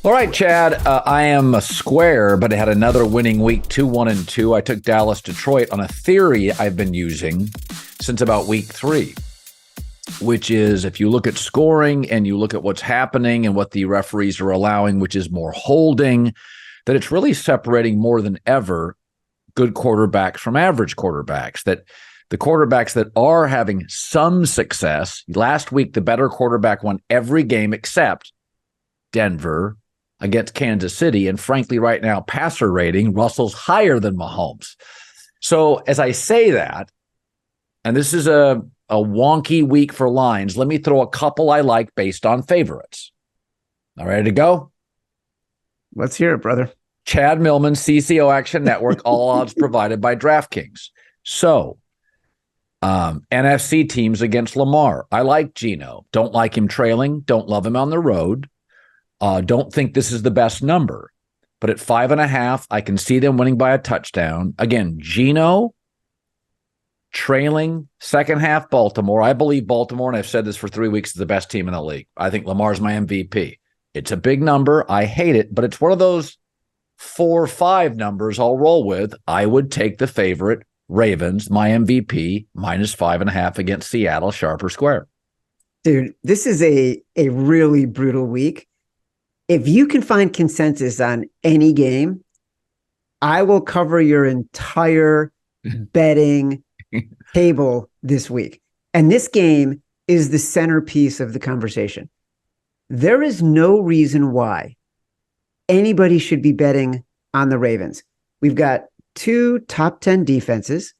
All right, Chad, I am a square, but I had another winning week, 2-1-2. I took Dallas-Detroit on a theory I've been using since about week 3, which is if you look at scoring and you look at what's happening and what the referees are allowing, which is more holding, that it's really separating more than ever good quarterbacks from average quarterbacks, that the quarterbacks that are having some success, last week the better quarterback won every game except Denver against Kansas City. And frankly, right now, passer rating, Russell's higher than Mahomes. So as I say that, and this is a wonky week for lines, let me throw a couple I like based on favorites. All ready to go? Let's hear it, brother. Chad Millman, CCO Action Network, all odds provided by DraftKings. So, NFC teams against Lamar. I like Geno. Don't like him trailing. Don't love him on the road. Don't think this is the best number. But at 5.5, I can see them winning by a touchdown. Again, Geno trailing second half Baltimore. I believe Baltimore, and I've said this for 3 weeks, is the best team in the league. I think Lamar's my MVP. It's a big number. I hate it, but it's one of those 4 or 5 numbers I'll roll with. I would take the favorite Ravens, my MVP, minus 5.5 against Seattle, sharp or square. Dude, this is a really brutal week. If you can find consensus on any game, I will cover your entire betting table this week. And this game is the centerpiece of the conversation. There is no reason why anybody should be betting on the Ravens. We've got 2 top 10 defenses.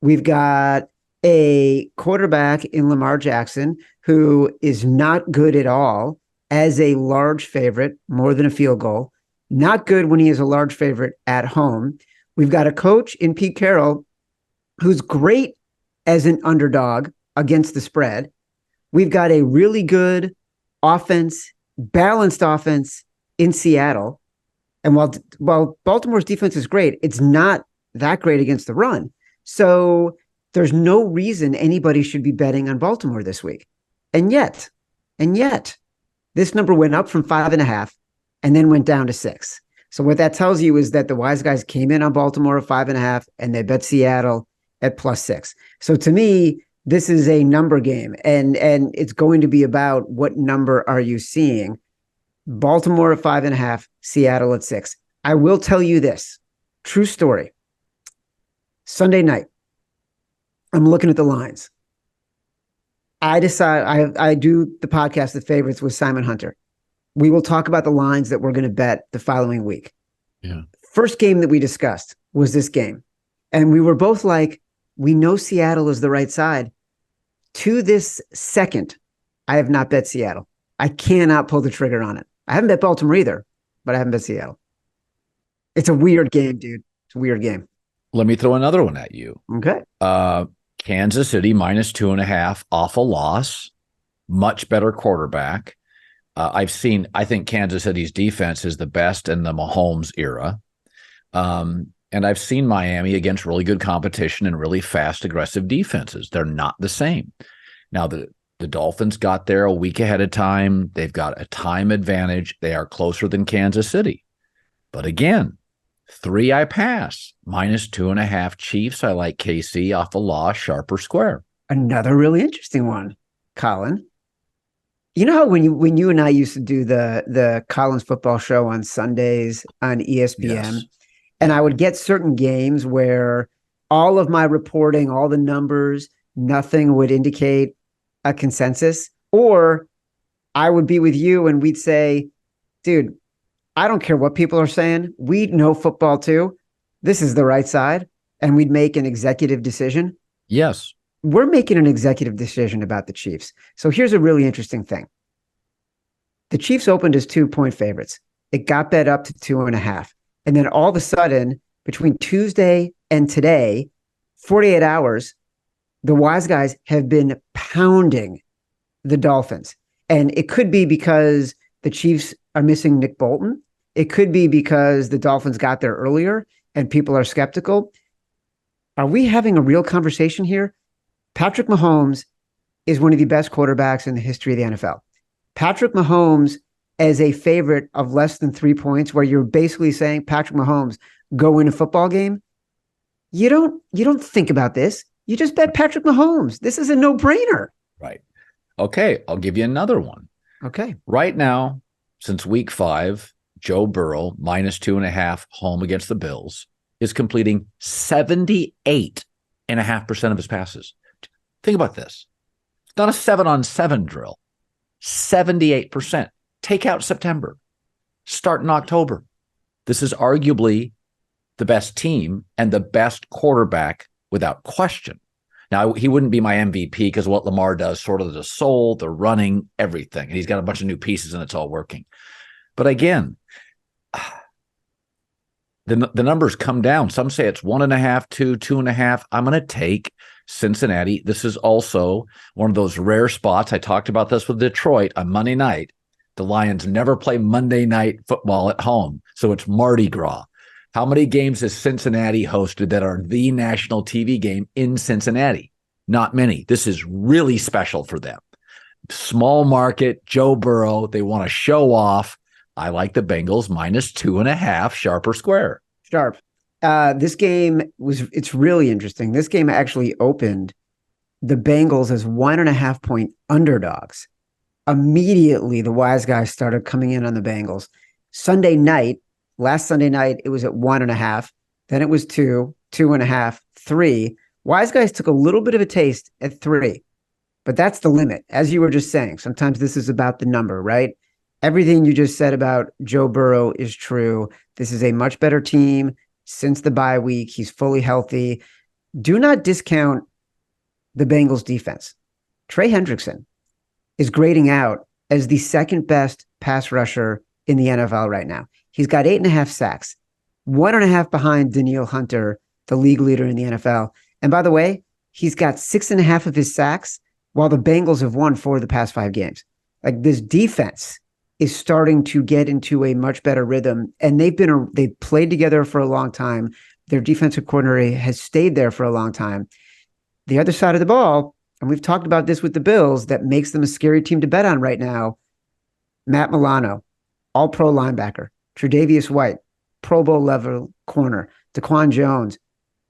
We've got a quarterback in Lamar Jackson who is not good at all as a large favorite, more than a field goal. Not good when he is a large favorite at home. We've got a coach in Pete Carroll who's great as an underdog against the spread. We've got a really good offense, balanced offense in Seattle. And while Baltimore's defense is great, it's not that great against the run. So there's no reason anybody should be betting on Baltimore this week. And yet, this number went up from 5.5 and then went down to 6. So what that tells you is that the wise guys came in on Baltimore at 5.5 and they bet Seattle at +6. So to me, this is a number game, and it's going to be about what number are you seeing. Baltimore at 5.5, Seattle at 6. I will tell you this, true story. Sunday night, I'm looking at the lines. I decide I do the podcast, The Favorites, with Simon Hunter. We will talk about the lines that we're going to bet the following week. Yeah. First game that we discussed was this game. And we were both like, we know Seattle is the right side. To this second, I have not bet Seattle. I cannot pull the trigger on it. I haven't bet Baltimore either, but I haven't bet Seattle. It's a weird game, dude. It's a weird game. Let me throw another one at you. Okay. Kansas City minus 2.5 off a loss, much better quarterback. I think Kansas City's defense is the best in the Mahomes era. And I've seen Miami against really good competition and really fast, aggressive defenses. They're not the same. Now, the Dolphins got there a week ahead of time. They've got a time advantage. They are closer than Kansas City. But again, 3 I pass. Minus 2.5 Chiefs. I like KC off a loss, sharp or square. Another really interesting one, Colin. You know how when you and I used to do the Colin's football show on Sundays on ESPN, Yes. and I would get certain games where all of my reporting, all the numbers, nothing would indicate a consensus, or I would be with you and we'd say, dude, I don't care what people are saying. We know football too. This is the right side. And we'd make an executive decision. Yes. We're making an executive decision about the Chiefs. So here's a really interesting thing. The Chiefs opened as 2-point favorites. It got bet up to 2.5. And then all of a sudden, between Tuesday and today, 48 hours, the wise guys have been pounding the Dolphins. And it could be because the Chiefs are missing Nick Bolton. It could be because the Dolphins got there earlier and people are skeptical. Are we having a real conversation here? Patrick Mahomes is one of the best quarterbacks in the history of the NFL. Patrick Mahomes as a favorite of less than 3 points, where you're basically saying Patrick Mahomes go win a football game, you don't think about this. You just bet Patrick Mahomes. This is a no-brainer. Right. Okay, I'll give you another one. Okay. Right now, since week 5, Joe Burrow, -2.5 home against the Bills, is completing 78.5% of his passes. Think about this. It's not a 7-on-7 drill. 78%. Take out September. Start in October. This is arguably the best team and the best quarterback without question. Now, he wouldn't be my MVP because what Lamar does, sort of the soul, the running, everything. And he's got a bunch of new pieces and it's all working. But again, the numbers come down. Some say it's 1.5, 2, 2.5. I'm going to take Cincinnati. This is also one of those rare spots. I talked about this with Detroit on Monday night. The Lions never play Monday night football at home, so it's Mardi Gras. How many games has Cincinnati hosted that are the national TV game in Cincinnati? Not many. This is really special for them. Small market, Joe Burrow, they want to show off. I like the Bengals -2.5, sharp or square. Sharp. This game it's really interesting. This game actually opened the Bengals as 1.5-point underdogs. Immediately, the wise guys started coming in on the Bengals. Last Sunday night, it was at 1.5. Then it was 2, 2.5, 3. Wise guys took a little bit of a taste at 3, but that's the limit. As you were just saying, sometimes this is about the number, right? Everything you just said about Joe Burrow is true. This is a much better team since the bye week. He's fully healthy. Do not discount the Bengals defense. Trey Hendrickson is grading out as the second best pass rusher in the NFL right now. He's got 8.5 sacks, 1.5 behind Danielle Hunter, the league leader in the NFL. And by the way, he's got 6.5 of his sacks while the Bengals have won 4 of the past 5 games. Like, this defense is starting to get into a much better rhythm, and they've played together for a long time. Their defensive coordinator has stayed there for a long time. The other side of the ball, and we've talked about this with the Bills, that makes them a scary team to bet on right now. Matt Milano, all-pro linebacker. Tre'Davious White, Pro Bowl level corner. Daquan Jones,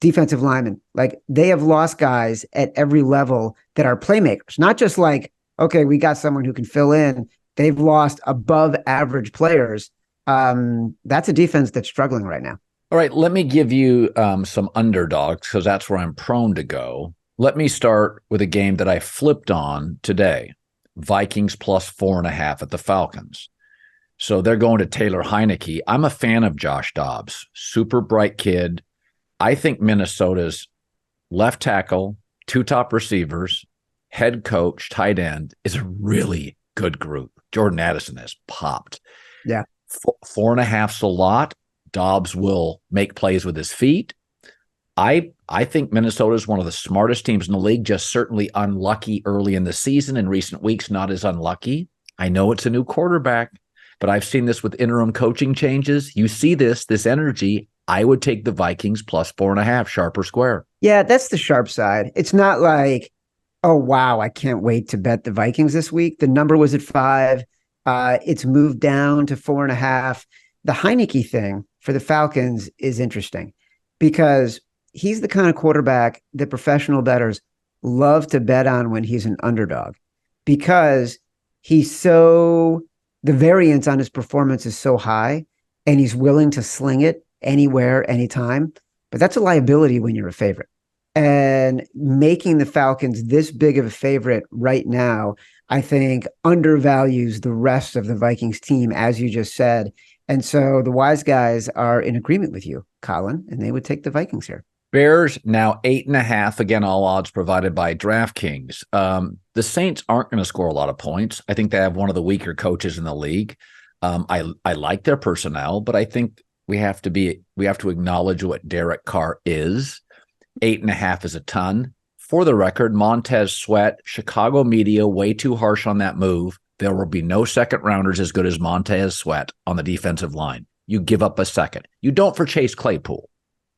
defensive lineman. Like, they have lost guys at every level that are playmakers. Not just like, okay, we got someone who can fill in. They've lost above average players. That's a defense that's struggling right now. All right, let me give you some underdogs because that's where I'm prone to go. Let me start with a game that I flipped on today. Vikings +4.5 at the Falcons. So they're going to Taylor Heineke. I'm a fan of Josh Dobbs. Super bright kid. I think Minnesota's left tackle, 2 top receivers, head coach, tight end is a really good group. Jordan Addison has popped. Yeah. 4.5's a lot. Dobbs will make plays with his feet. I think Minnesota is one of the smartest teams in the league, just certainly unlucky early in the season. In recent weeks, not as unlucky. I know it's a new quarterback, but I've seen this with interim coaching changes. You see this energy. I would take the Vikings +4.5, sharp or square. Yeah, that's the sharp side. It's not like, oh, wow, I can't wait to bet the Vikings this week. The number was at 5. It's moved down to 4.5. The Heineke thing for the Falcons is interesting because he's the kind of quarterback that professional bettors love to bet on when he's an underdog because the variance on his performance is so high and he's willing to sling it anywhere, anytime. But that's a liability when you're a favorite. And making the Falcons this big of a favorite right now, I think, undervalues the rest of the Vikings team, as you just said. And so the wise guys are in agreement with you, Colin, and they would take the Vikings here. Bears now 8.5. Again, all odds provided by DraftKings. The Saints aren't going to score a lot of points. I think they have one of the weaker coaches in the league. I like their personnel, but I think we have to acknowledge what Derek Carr is. 8.5 is a ton. For the record, Montez Sweat, Chicago media, way too harsh on that move. There will be no second rounders as good as Montez Sweat on the defensive line. You give up a second. You don't for Chase Claypool.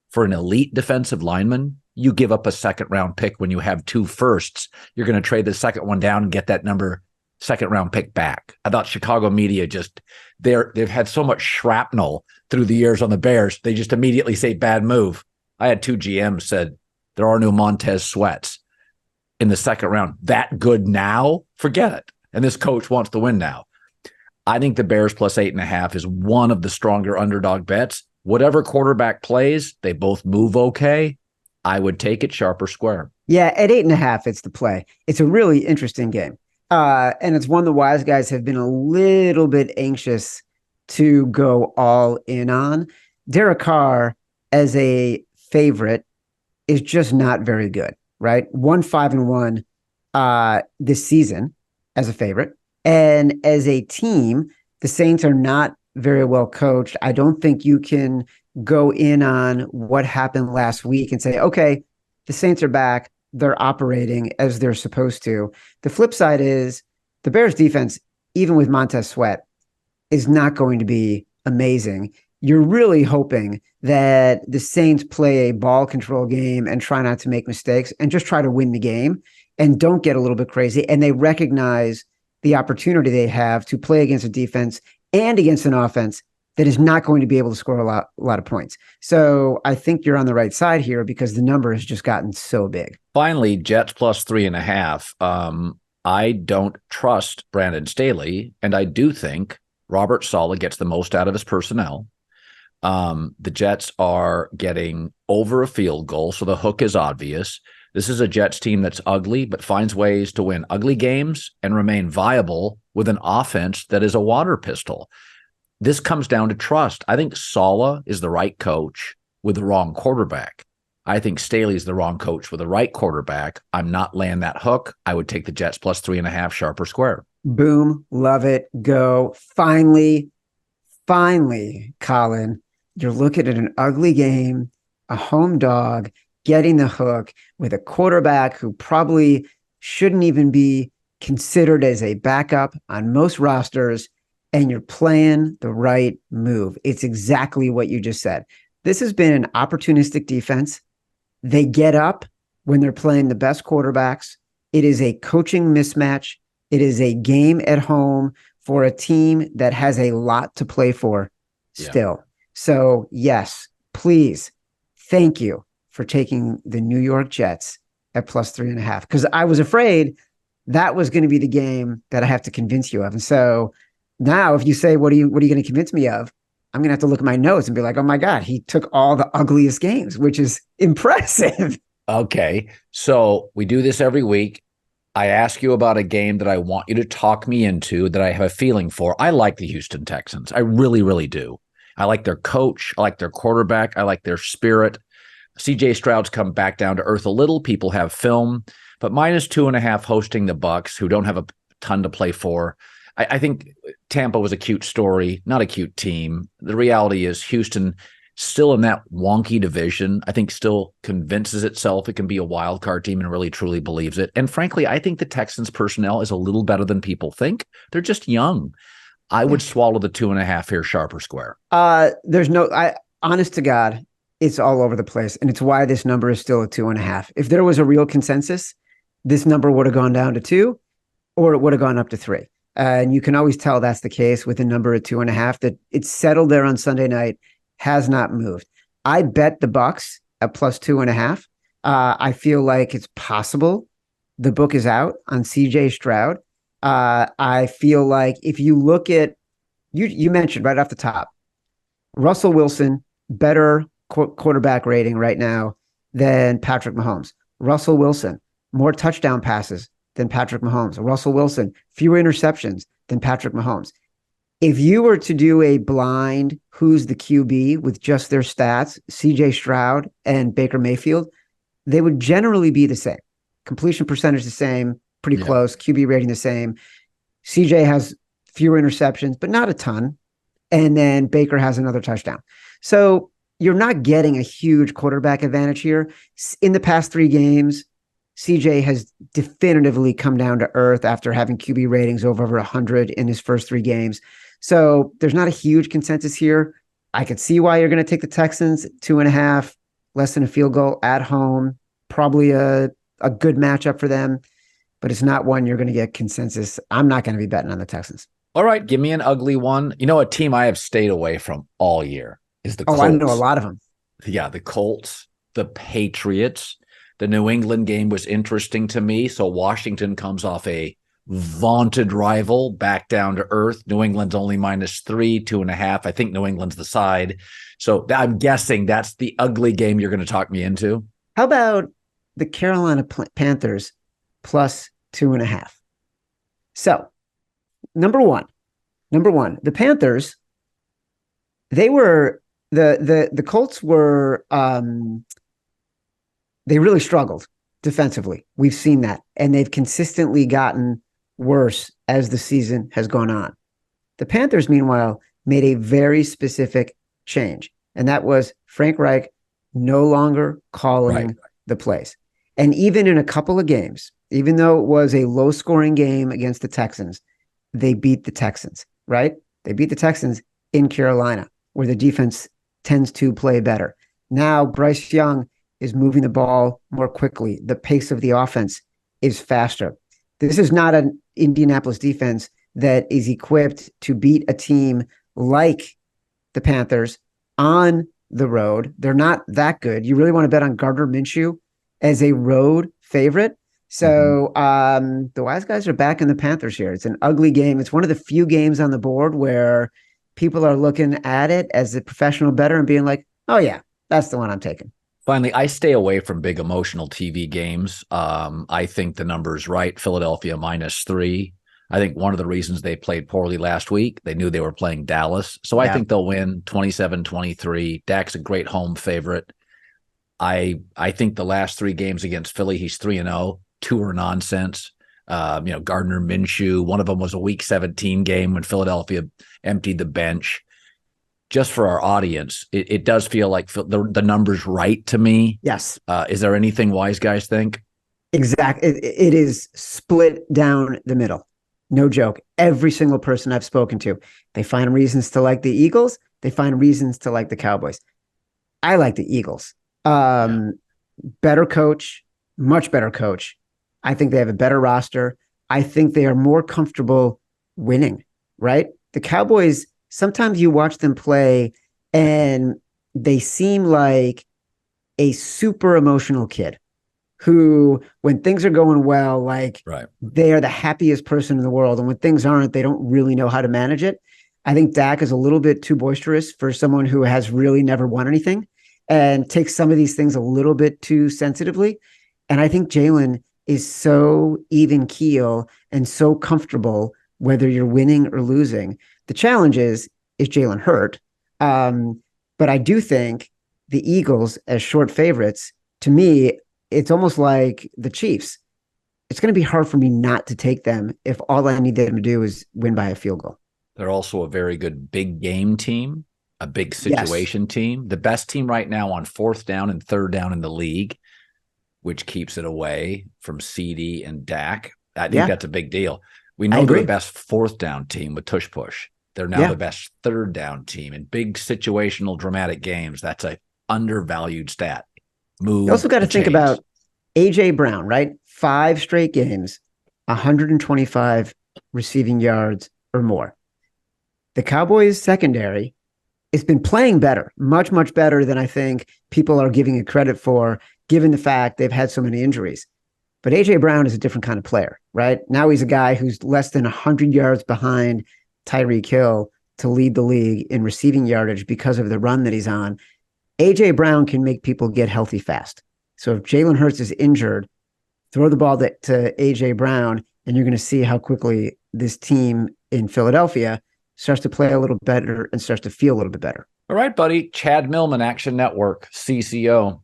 For an elite defensive lineman, you give up a second round pick when you have 2 firsts. You're going to trade the second one down and get that number second round pick back. I thought Chicago media they've had so much shrapnel through the years on the Bears. They just immediately say bad move. I had two GMs said there are no Montez Sweats in the second round. That good now? Forget it. And this coach wants to win now. I think the Bears plus 8.5 is one of the stronger underdog bets. Whatever quarterback plays, they both move okay. I would take it sharp or square. Yeah, at 8.5, it's the play. It's a really interesting game. And it's one the wise guys have been a little bit anxious to go all in on. Derek Carr as a favorite is just not very good, right? 1-5-1 this season as a favorite. And as a team, the Saints are not very well coached. I don't think you can go in on what happened last week and say, okay, the Saints are back. They're operating as they're supposed to. The flip side is the Bears defense, even with Montez Sweat, is not going to be amazing. You're really hoping that the Saints play a ball control game and try not to make mistakes and just try to win the game and don't get a little bit crazy. And they recognize the opportunity they have to play against a defense and against an offense that is not going to be able to score a lot of points. So I think you're on the right side here because the number has just gotten so big. Finally, Jets plus 3.5. I don't trust Brandon Staley, and I do think Robert Saleh gets the most out of his personnel. The Jets are getting over a field goal, so the hook is obvious. This is a Jets team that's ugly, but finds ways to win ugly games and remain viable with an offense that is a water pistol. This comes down to trust. I think Saleh is the right coach with the wrong quarterback. I think Staley's the wrong coach with the right quarterback. I'm not laying that hook. I would take the Jets plus 3.5 sharp or square. Boom. Love it. Go. Finally, Colin, you're looking at an ugly game, a home dog, getting the hook with a quarterback who probably shouldn't even be considered as a backup on most rosters, and you're playing the right move. It's exactly what you just said. This has been an opportunistic defense. They get up when they're playing the best quarterbacks. It is a coaching mismatch. It is a game at home for a team that has a lot to play for still. Yeah. So, yes, please, thank you for taking the New York Jets at plus 3.5, because I was afraid that was going to be the game that I have to convince you of. And so now if you say, what are you going to convince me of? I'm going to have to look at my notes and be like, oh my God, he took all the ugliest games, which is impressive. Okay. So we do this every week. I ask you about a game that I want you to talk me into, that I have a feeling for. I like the Houston Texans. I really, really do. I like their coach. I like their quarterback. I like their spirit. CJ Stroud's come back down to earth a little. People have film, but minus 2.5 hosting the Bucs, who don't have a ton to play for. I think Tampa was a cute story, not a cute team. The reality is Houston, still in that wonky division, I think still convinces itself it can be a wild card team and really truly believes it. And frankly, I think the Texans personnel is a little better than people think. They're just young. I would swallow the 2.5 here, sharp or square. Honest to God, it's all over the place. And it's why this number is still a 2.5. If there was a real consensus, this number would have gone down to 2, or it would have gone up to 3. And you can always tell that's the case with a number at 2.5, that it's settled there on Sunday night, has not moved. I bet the Bucs at plus 2.5. I feel like it's possible the book is out on CJ Stroud. I feel like if you look at, you mentioned right off the top, Russell Wilson, better quarterback rating right now than Patrick Mahomes. Russell Wilson, more touchdown passes than Patrick Mahomes. Russell Wilson, fewer interceptions than Patrick Mahomes. If you were to do a blind who's the QB with just their stats, CJ Stroud and Baker Mayfield, they would generally be the same. Completion percentage the same, pretty close. QB rating the same. CJ has fewer interceptions, but not a ton. And then Baker has another touchdown. So you're not getting a huge quarterback advantage here. In the past 3 games, CJ has definitively come down to earth after having QB ratings over 100 in his first 3 games. So there's not a huge consensus here. I could see why you're going to take the Texans 2.5, less than a field goal at home, probably a good matchup for them. but it's not one you're going to get consensus. I'm not going to be betting on the Texans. All right, give me an ugly one. You know, a team I have stayed away from all year is the Colts. I know a lot of them. Yeah, the Colts, the Patriots. The New England game was interesting to me. So Washington comes off a vaunted rival back down to earth. New England's only -3, 2.5. I think New England's the side. So I'm guessing that's the ugly game you're going to talk me into. How about the Carolina Panthers +2.5? So number one, the Panthers, they were the Colts were they really struggled defensively. We've seen that, and they've consistently gotten worse as the season has gone on. The Panthers, meanwhile, made a very specific change, and that was Frank Reich no longer calling the plays. And even in a couple of games, even though it was a low-scoring game against the Texans, they beat the Texans, right? They beat the Texans in Carolina, where the defense tends to play better. Now, Bryce Young is moving the ball more quickly. The pace of the offense is faster. This is not an Indianapolis defense that is equipped to beat a team like the Panthers on the road. They're not that good. You really want to bet on Gardner Minshew as a road favorite. So the wise guys are back in the Panthers here. It's an ugly game. It's one of the few games on the board where people are looking at it as a professional bettor and being like, oh yeah, that's the one I'm taking. Finally, I stay away from big emotional TV games. I think the number is right. Philadelphia -3. I think one of the reasons they played poorly last week, they knew they were playing Dallas. So I think they'll win 27-23. Dak's a great home favorite. I think the last 3 games against Philly, he's 3-0. 2 are nonsense. Gardner Minshew, one of them was a week 17 game when Philadelphia emptied the bench. Just for our audience, it does feel like the number's right to me. Yes. Is there anything wise guys think? Exactly. It is split down the middle. No joke. Every single person I've spoken to, they find reasons to like the Eagles. They find reasons to like the Cowboys. I like the Eagles. Better coach, much better coach. I think they have a better roster. I think they are more comfortable winning, right? The Cowboys, sometimes you watch them play and they seem like a super emotional kid who, when things are going well, they are the happiest person in the world. And when things aren't, they don't really know how to manage it. I think Dak is a little bit too boisterous for someone who has really never won anything and takes some of these things a little bit too sensitively. And I think Jalen is so even keel and so comfortable, whether you're winning or losing. The challenge is Jalen hurt? But I do think the Eagles as short favorites, to me, it's almost like the Chiefs. It's going to be hard for me not to take them if all I need them to do is win by a field goal. They're also a very good big game team, a big situation team. The best team right now on 4th down and 3rd down in the league, which keeps it away from CD and Dak. I think that's a big deal. We know they're the best 4th down team with tush push. They're now the best 3rd down team in big situational dramatic games. That's a undervalued stat. You also got to think about A.J. Brown, right? 5 straight games, 125 receiving yards or more. The Cowboys secondary has been playing better, much, much better than I think people are giving it credit for, given the fact they've had so many injuries. But A.J. Brown is a different kind of player, right? Now he's a guy who's less than 100 yards behind Tyreek Hill to lead the league in receiving yardage because of the run that he's on. A.J. Brown can make people get healthy fast. So if Jalen Hurts is injured, throw the ball to A.J. Brown, and you're going to see how quickly this team in Philadelphia starts to play a little better and starts to feel a little bit better. All right, buddy. Chad Millman, Action Network, CCO.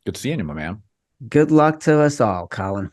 Good seeing you, my man. Good luck to us all, Colin.